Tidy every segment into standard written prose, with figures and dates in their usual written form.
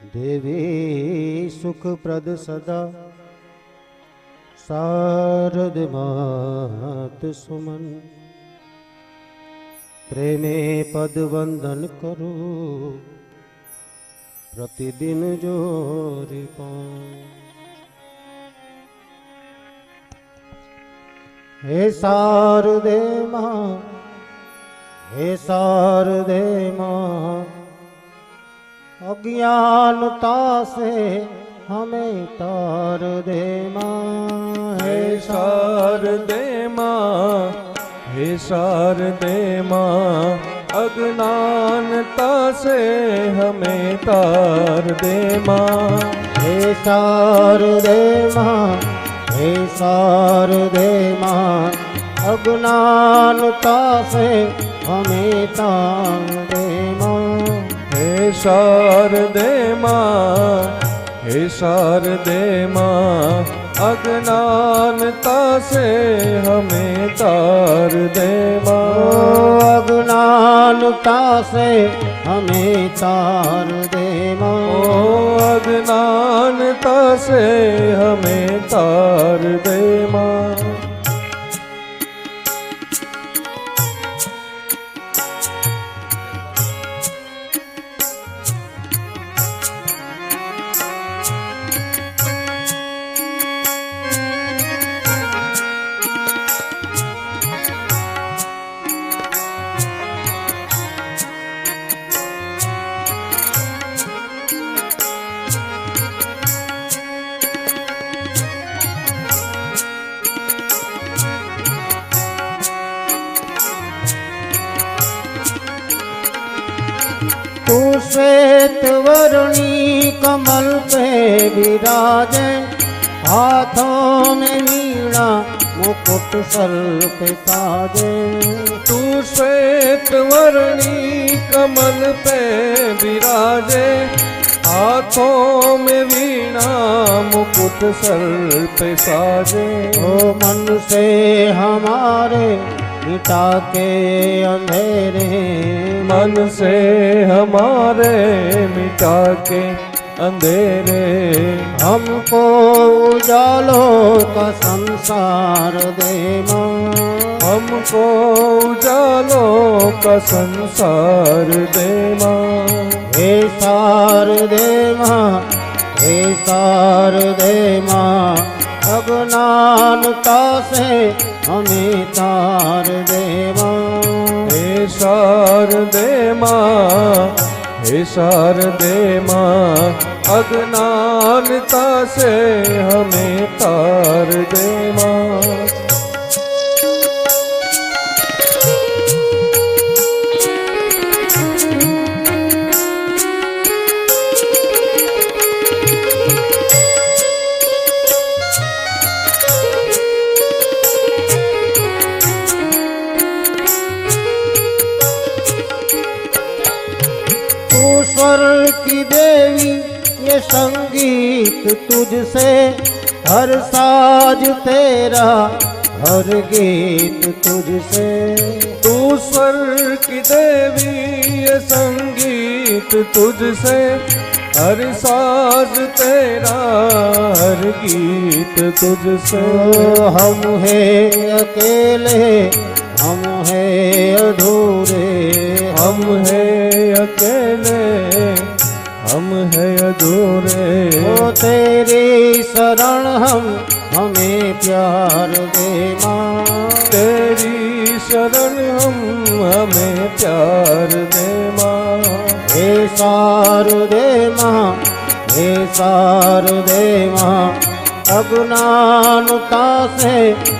देवी सुखप्रद सदा शारद मात सुमन प्रेमे पद वंदन करो प्रतिदिन जोरी हे शारदे माँ, हे शारदे माँ, अज्ञानता से हमें तार दे माँ। हे शारदे माँ, हे शारदे माँ, अज्ञानता से हमें तार दे माँ। हे शारदे माँ, हे शारदे माँ, अज्ञानता से हमें तार दे माँ। हे शारदे माँ, हे शारदे माँ, अज्ञानता से हमें तार दे माँ। अज्ञानता से हमें तार दे माँ। अज्ञानता से हमें तार दे माँ। तू श्वेत वर्णी कमल पे विराजे, हाथों में वीणा मुकुट सर पे ताजे। तू श्वेत वर्णी कमल पे विराजे, हाथों में वीणा मुकुट सर पे साजे। ओ मन से हमारे मिटा के अंधेरे, मन से हमारे मिटा के अंधेरे, हमको उजालों का संसार दे माँ। हमको उजालों का संसार दे माँ। हे शारदे माँ, हे शारदे माँ, अज्ञानता से हमें तार दे माँ। हे शारदे माँ, हे शारदे माँ, अज्ञानता से हमें तार दे माँ। स्वर की देवी ये संगीत तुझसे, हर साज तेरा हर गीत तुझसे। तू स्वर की देवी ये संगीत तुझसे, हर साज तेरा हर गीत तुझसे। हम हैं अकेले, हम हैं अधूरे, हम हैं अकेले, हम हैं अधूरे। ओ तेरी शरण हम हमें प्यार दे माँ। तेरी शरण हम हमें प्यार दे माँ। हे शारदे माँ, हे शारदे माँ, अज्ञानता से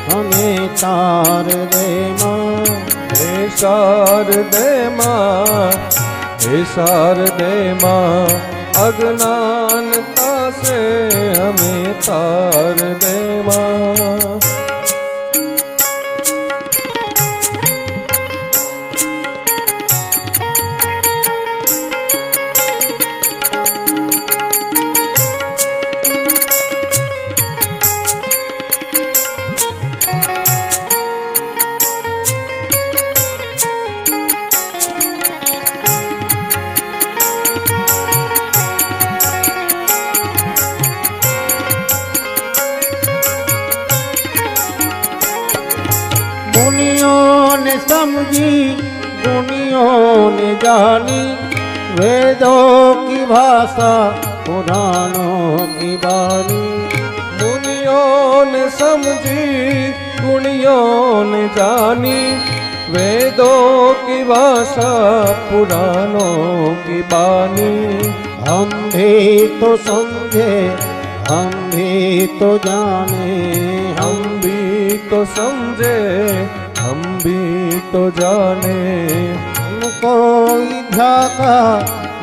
हमें तार दे माँ। हे शारदे माँ, हे शारदे माँ, अज्ञानता से हमें तार दे माँ। समझी गुणियों ने जानी, वेदों की भाषा पुराणों की बानी। मुनियों ने समझी गुणियों ने जानी, वेदों की भाषा पुराणों की बानी। हम भी तो समझे, हम भी तो जाने, हम भी तो समझे, हम भी तो जाने। हमको विद्या का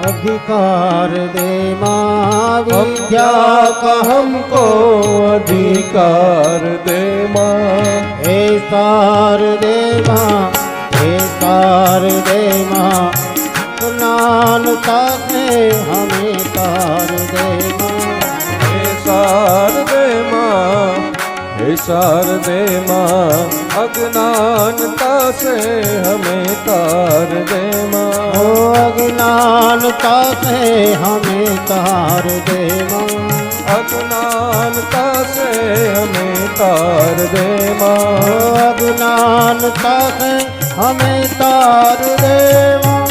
अधिकार दे माँ, विद्या का हमको अधिकार दे माँ। हे तार दे माँ, हे तार दे माँ, ज्ञानता से हमें तार दे माँ। हे शारदे माँ, हे शारदे माँ, अज्ञानता से हमें तार दे माँ। ओ अज्ञानता से हमें तार दे माँ, अज्ञानता से हमें तार दे माँ। ओ अज्ञानता से हमें तार दे माँ।